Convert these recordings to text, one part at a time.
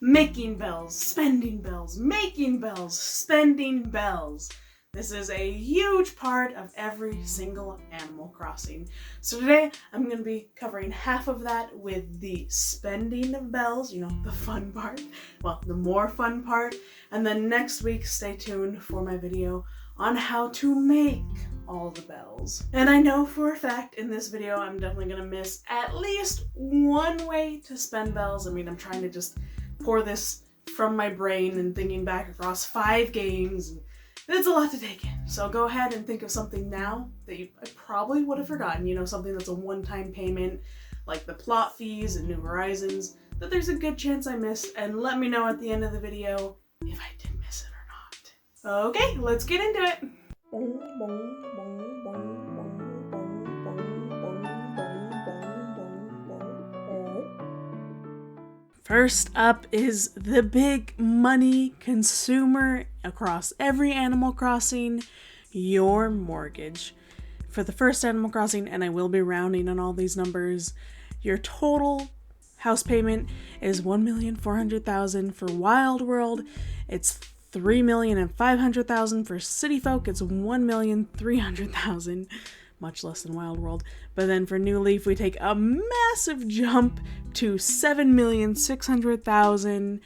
Making bells, spending bells, making bells, spending bells. This is a huge part of every single Animal Crossing. So today I'm going to be covering half of that with the spending of bells, the fun part, well, the more fun part. And then next week, stay tuned for my video on how to make all the bells. And I know for a fact in this video I'm definitely going to miss at least one way to spend bells. I'm trying to just pour this from my brain and thinking back across 5 games. And it's a lot to take in. So go ahead and think of something now that I probably would have forgotten. Something that's a one-time payment, like the plot fees in New Horizons, that there's a good chance I missed, and let me know at the end of the video if I did miss it or not. Okay, let's get into it. First up is the big money consumer across every Animal Crossing, your mortgage. For the first Animal Crossing, and I will be rounding on all these numbers, your total house payment is $1,400,000 for Wild World. It's $3,500,000 for City Folk. It's $1,300,000. Much less than Wild World. But then for New Leaf, we take a massive jump to $7,600,000,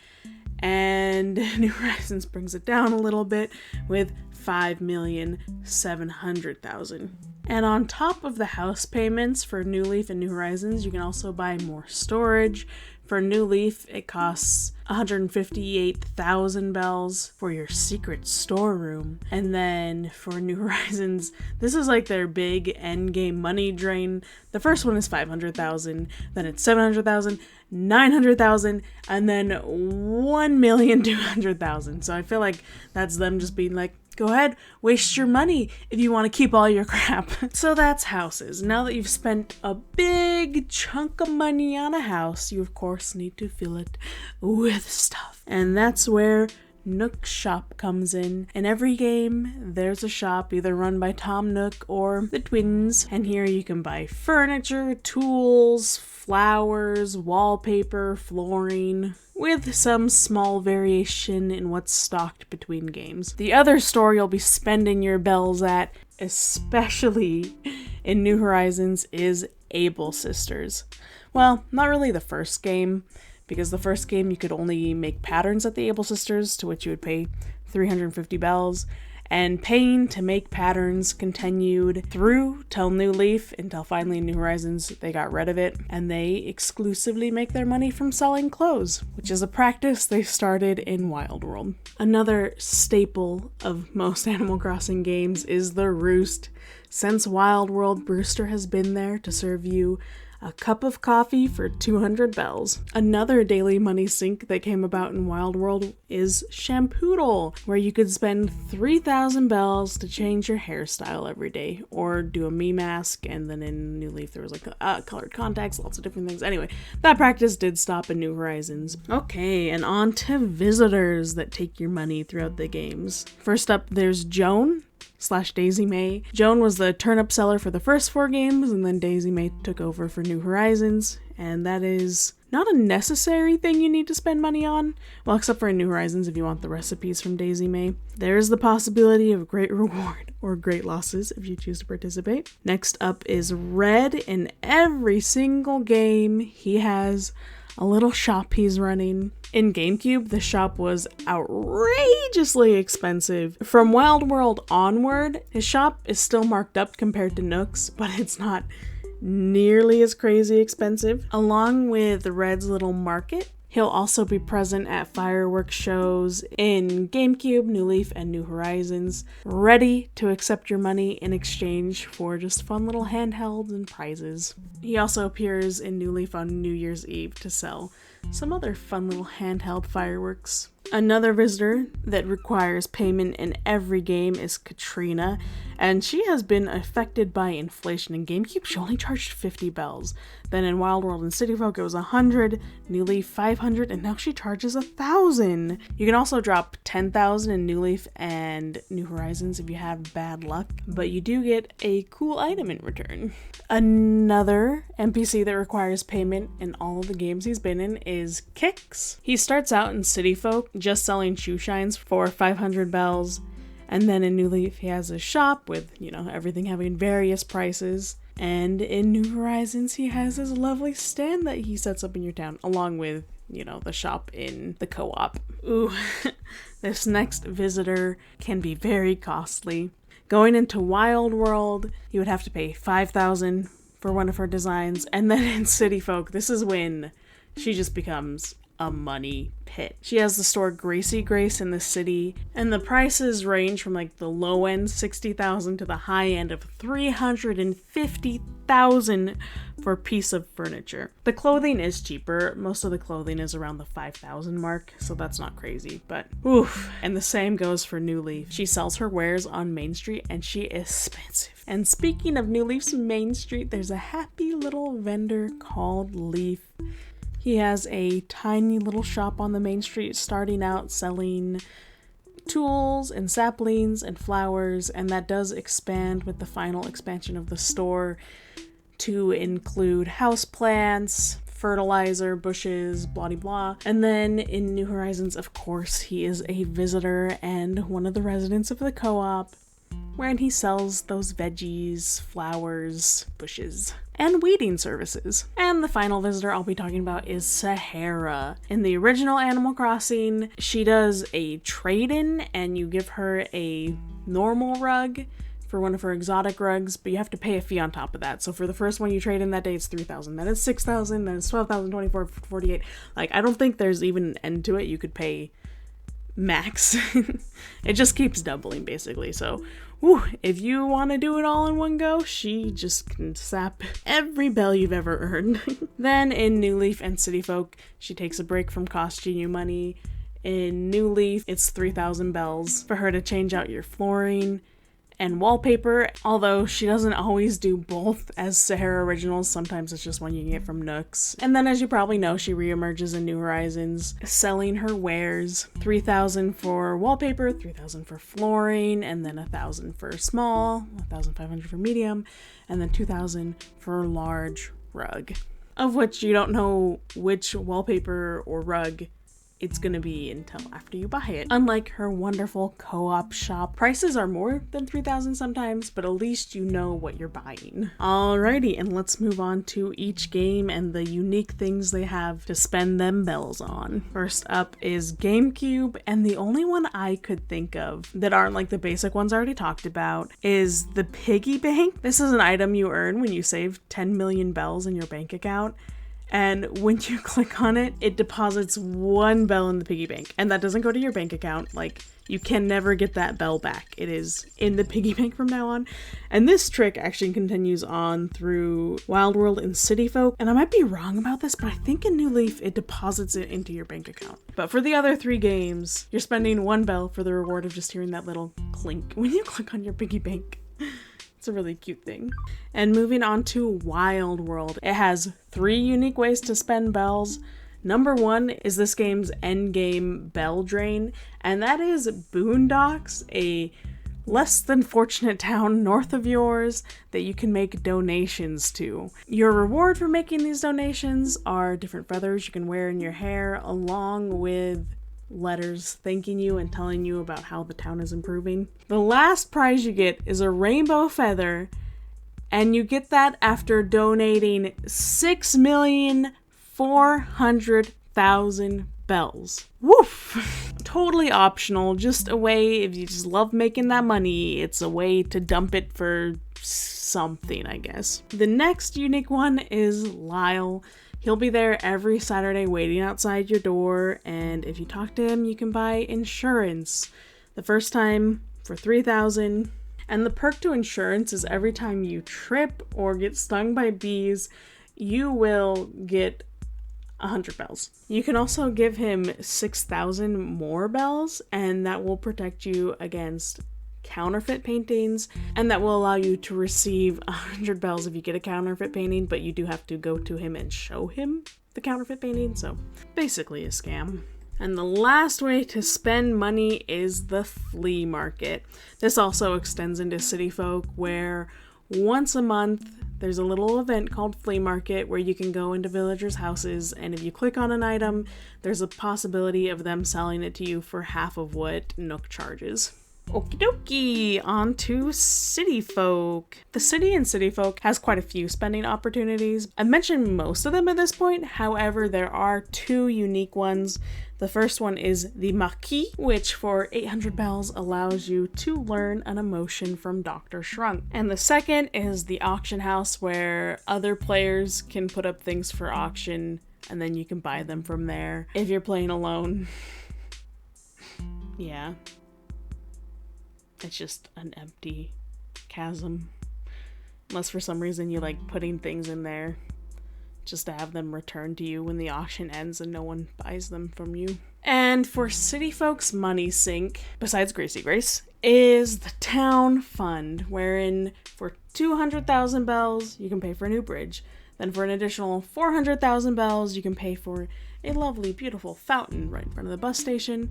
and New Horizons brings it down a little bit with $5,700,000. And on top of the house payments for New Leaf and New Horizons, you can also buy more storage. For New Leaf, it costs 158,000 bells for your secret storeroom. And then for New Horizons, this is like their big endgame money drain. The first one is 500,000, then it's 700,000, 900,000, and then 1,200,000. So I feel like that's them just being like, go ahead, waste your money if you want to keep all your crap. So that's houses. Now that you've spent a big chunk of money on a house, you of course need to fill it with stuff. And that's where Nook Shop comes in. In every game, there's a shop either run by Tom Nook or the twins. And here you can buy furniture, tools, flowers, wallpaper, flooring, with some small variation in what's stocked between games. The other store you'll be spending your bells at, especially in New Horizons, is Able Sisters. Well, not really the first game, because the first game you could only make patterns at the Able Sisters, to which you would pay 350 bells, and paying to make patterns continued through till New Leaf, until finally in New Horizons they got rid of it, and they exclusively make their money from selling clothes, which is a practice they started in Wild World. Another staple of most Animal Crossing games is the Roost. Since Wild World, Brewster has been there to serve you a cup of coffee for 200 bells. Another daily money sink that came about in Wild World is Shampoodle, where you could spend 3,000 bells to change your hairstyle every day, or do a me mask, and then in New Leaf there was like colored contacts, lots of different things. Anyway, that practice did stop in New Horizons. Okay, and on to visitors that take your money throughout the games. First up, there's Joan / Daisy May. Joan was the turnip seller for the first 4 games, and then Daisy May took over for New Horizons, and that is not a necessary thing you need to spend money on. Well, except for in New Horizons if you want the recipes from Daisy May. There is the possibility of great reward or great losses if you choose to participate. Next up is Red. In every single game, he has a little shop he's running. In GameCube, the shop was outrageously expensive. From Wild World onward, his shop is still marked up compared to Nook's, but it's not nearly as crazy expensive. Along with Red's little market, he'll also be present at fireworks shows in GameCube, New Leaf, and New Horizons, ready to accept your money in exchange for just fun little handhelds and prizes. He also appears in New Leaf on New Year's Eve to sell some other fun little handheld fireworks. Another visitor that requires payment in every game is Katrina, and she has been affected by inflation. In GameCube, she only charged 50 bells. Then in Wild World and City Folk, it was 100, New Leaf 500, and now she charges 1,000. You can also drop 10,000 in New Leaf and New Horizons if you have bad luck, but you do get a cool item in return. Another NPC that requires payment in all of the games he's been in is Kix. He starts out in City Folk just selling shoe shines for 500 bells, and then in New Leaf he has a shop with, everything having various prices. And in New Horizons, he has his lovely stand that he sets up in your town, along with, the shop in the co-op. Ooh, this next visitor can be very costly. Going into Wild World, you would have to pay 5,000 for one of her designs. And then in City Folk, this is when she just becomes a money pit. She has the store Gracie Grace in the city, and the prices range from the low end 60,000 to the high end of 350,000 for a piece of furniture. The clothing is cheaper. Most of the clothing is around the 5,000 mark, so that's not crazy, but oof. And the same goes for New Leaf. She sells her wares on Main Street, and she is expensive. And speaking of New Leaf's Main Street, there's a happy little vendor called Leaf. He has a tiny little shop on the main street starting out selling tools and saplings and flowers, and that does expand with the final expansion of the store to include houseplants, fertilizer, bushes, blah de blah. And then in New Horizons, of course, he is a visitor and one of the residents of the co-op, wherein he sells those veggies, flowers, bushes, and weeding services. And the final visitor I'll be talking about is Sahara. In the original Animal Crossing, she does a trade-in, and you give her a normal rug for one of her exotic rugs, but you have to pay a fee on top of that. So for the first one you trade in that day, it's 3,000. Then it's 6,000. Then it's 12,000, 24, 48. I don't think there's even an end to it. You could pay max. It just keeps doubling, basically. So if you want to do it all in one go, she just can sap every bell you've ever earned. Then in New Leaf and City Folk, she takes a break from costing you money. In New Leaf, it's 3,000 bells for her to change out your flooring and wallpaper, although she doesn't always do both as Sahara Originals. Sometimes it's just one you can get from Nooks. And then, as you probably know, she reemerges in New Horizons, selling her wares. 3,000 for wallpaper, 3,000 for flooring, and then 1,000 for small, 1,500 for medium, and then 2,000 for large rug, of which you don't know which wallpaper or rug it's gonna be until after you buy it. Unlike her wonderful co-op shop, prices are more than 3,000 sometimes, but at least you know what you're buying. Alrighty, and let's move on to each game and the unique things they have to spend them bells on. First up is GameCube, and the only one I could think of that aren't like the basic ones I already talked about is the Piggy Bank. This is an item you earn when you save 10 million bells in your bank account. And when you click on it, it deposits 1 bell in the piggy bank. And that doesn't go to your bank account. You can never get that bell back. It is in the piggy bank from now on. And this trick actually continues on through Wild World and City Folk. And I might be wrong about this, but I think in New Leaf, it deposits it into your bank account. But for the other 3 games, you're spending 1 bell for the reward of just hearing that little clink when you click on your piggy bank. It's a really cute thing. And moving on to Wild World. It has 3 unique ways to spend bells. Number 1 is this game's endgame bell drain, and that is Boondocks, a less than fortunate town north of yours that you can make donations to. Your reward for making these donations are different feathers you can wear in your hair, along with letters thanking you and telling you about how the town is improving. The last prize you get is a rainbow feather, and you get that after donating 6,400,000 bells. Woof! Totally optional, just a way, if you just love making that money, it's a way to dump it for something, I guess. The next unique one is Lyle. He'll be there every Saturday waiting outside your door, and if you talk to him, you can buy insurance. The first time for 3,000. And the perk to insurance is every time you trip or get stung by bees, you will get 100 bells. You can also give him 6,000 more bells, and that will protect you against counterfeit paintings, and that will allow you to receive 100 bells if you get a counterfeit painting, but you do have to go to him and show him the counterfeit painting, so basically a scam. And the last way to spend money is the flea market. This also extends into City Folk, where once a month there's a little event called Flea Market where you can go into villagers' houses, and if you click on an item, there's a possibility of them selling it to you for half of what Nook charges. Okie dokie, on to City Folk. The city in City Folk has quite a few spending opportunities. I've mentioned most of them at this point, however, there are two unique ones. The first one is the Marquis, which for 800 bells allows you to learn an emotion from Dr. Shrunk. And the second is the auction house, where other players can put up things for auction and then you can buy them from there. If you're playing alone, yeah. It's just an empty chasm. Unless for some reason you like putting things in there just to have them returned to you when the auction ends and no one buys them from you. And for City Folk's money sink, besides Gracie Grace, is the Town Fund, wherein for 200,000 bells, you can pay for a new bridge. Then for an additional 400,000 bells, you can pay for a lovely, beautiful fountain right in front of the bus station.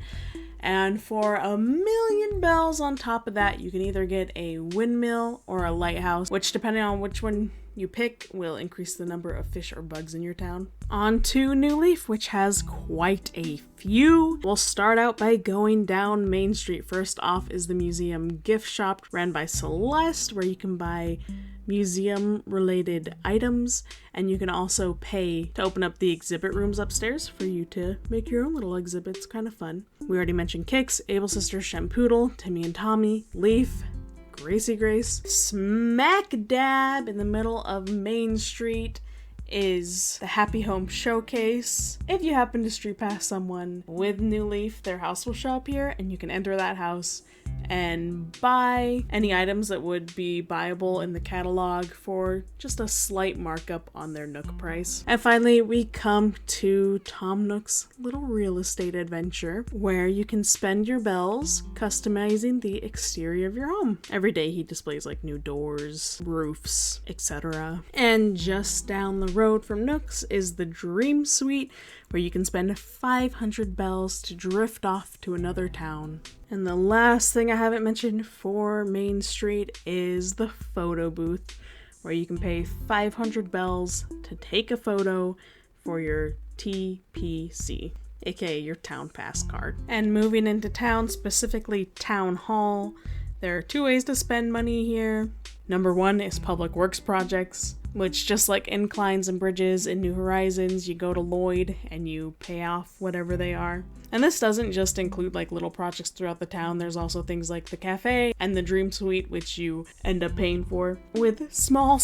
And for 1,000,000 bells on top of that, you can either get a windmill or a lighthouse, which depending on which one you pick will increase the number of fish or bugs in your town. On to New Leaf, which has quite a few. We'll start out by going down Main Street. First off is the Museum Gift Shop, ran by Celeste, where you can buy museum-related items, and you can also pay to open up the exhibit rooms upstairs for you to make your own little exhibits. Kind of fun. We already mentioned Kix, Able Sisters, Shampoodle, Timmy and Tommy, Leaf, Gracie Grace. Smack dab in the middle of Main Street is the Happy Home Showcase. If you happen to street pass someone with New Leaf, their house will show up here, and you can enter that house and buy any items that would be buyable in the catalog for just a slight markup on their Nook price. And finally, we come to Tom Nook's little real estate adventure, where you can spend your bells customizing the exterior of your home. Every day he displays like new doors, roofs, etc. And just down the road from Nook's is the Dream Suite, where you can spend 500 bells to drift off to another town. And the last thing I haven't mentioned for Main Street is the photo booth, where you can pay 500 bells to take a photo for your TPC, aka your Town Pass card. And moving into town, specifically Town Hall, there are two ways to spend money here. Number one is public works projects, which, just like inclines and bridges in New Horizons, you go to Lloyd and you pay off whatever they are. And this doesn't just include like little projects throughout the town. There's also things like the cafe and the Dream Suite, which you end up paying for with small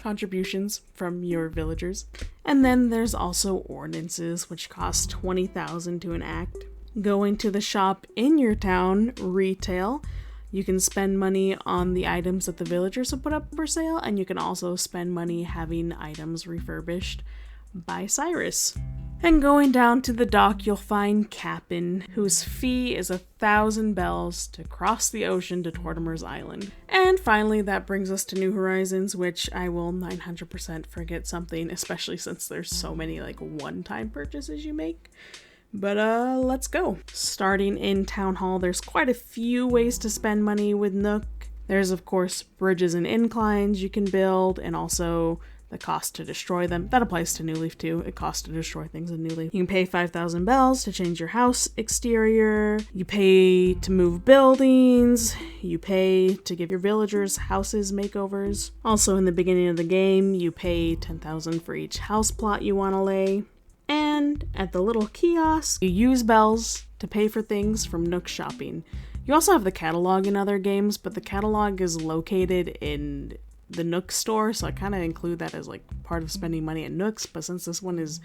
contributions from your villagers. And then there's also ordinances, which cost 20,000 to enact. Going to the shop in your town, retail, you can spend money on the items that the villagers have put up for sale, and you can also spend money having items refurbished by Cyrus. And going down to the dock, you'll find Cap'n, whose fee is 1,000 bells to cross the ocean to Tortimer's Island. And finally, that brings us to New Horizons, which I will 900% forget something, especially since there's so many like one-time purchases you make. But let's go. Starting in Town Hall, there's quite a few ways to spend money with Nook. There's, of course, bridges and inclines you can build, and also the cost to destroy them. That applies to New Leaf too. It costs to destroy things in New Leaf. You can pay 5,000 bells to change your house exterior. You pay to move buildings. You pay to give your villagers houses makeovers. Also, in the beginning of the game, you pay 10,000 for each house plot you want to lay. And at the little kiosk, you use bells to pay for things from Nook Shopping. You also have the catalog in other games, but the catalog is located in the Nook store, so I kind of include that as like part of spending money at Nook's, but since this one is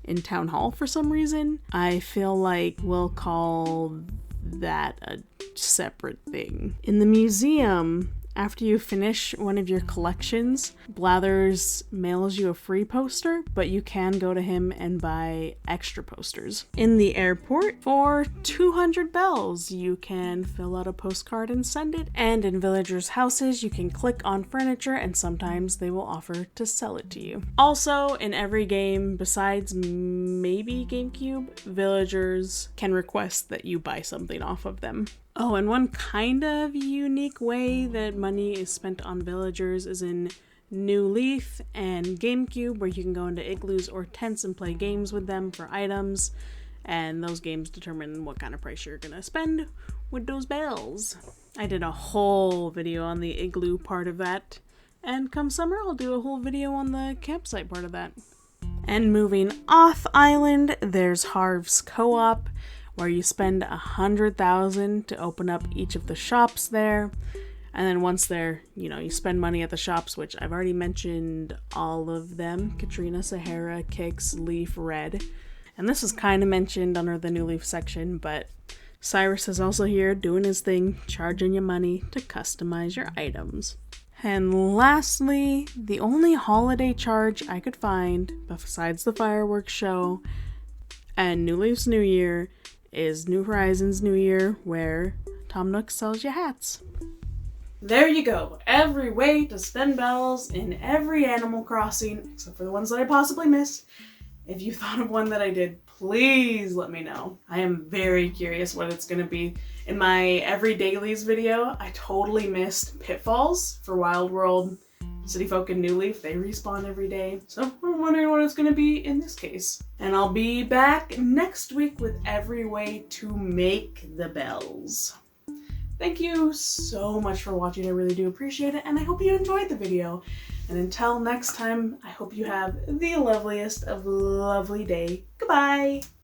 in Town Hall for some reason, I feel like we'll call that a separate thing. In the museum, After you finish one of your collections, Blathers mails you a free poster, but you can go to him and buy extra posters. In the airport, for 200 bells, you can fill out a postcard and send it. And in villagers' houses, you can click on furniture and sometimes they will offer to sell it to you. Also, in every game, besides maybe GameCube, villagers can request that you buy something off of them. Oh, and one kind of unique way that money is spent on villagers is in New Leaf and GameCube, where you can go into igloos or tents and play games with them for items, and those games determine what kind of price you're gonna spend with those bells. I did a whole video on the igloo part of that, and come summer I'll do a whole video on the campsite part of that. And moving off island, there's Harv's Co-op, where you spend 100,000 to open up each of the shops there. And then once they're, you spend money at the shops, which I've already mentioned all of them: Katrina, Sahara, Kix, Leaf, Red. And this is kind of mentioned under the New Leaf section, but Cyrus is also here doing his thing, charging you money to customize your items. And lastly, the only holiday charge I could find, besides the fireworks show and New Leaf's New Year, is New Horizons New Year, where Tom Nook sells you hats. There you go. Every way to spend bells in every Animal Crossing, except for the ones that I possibly missed. If you thought of one that I did, please let me know. I am very curious what it's going to be. In my Every Dailies video, I totally missed Pitfalls for Wild World, City Folk, and New Leaf. They respawn every day. So I'm wondering what it's going to be in this case. And I'll be back next week with every way to make the bells. Thank you so much for watching. I really do appreciate it, and I hope you enjoyed the video. And until next time, I hope you have the loveliest of lovely day. Goodbye!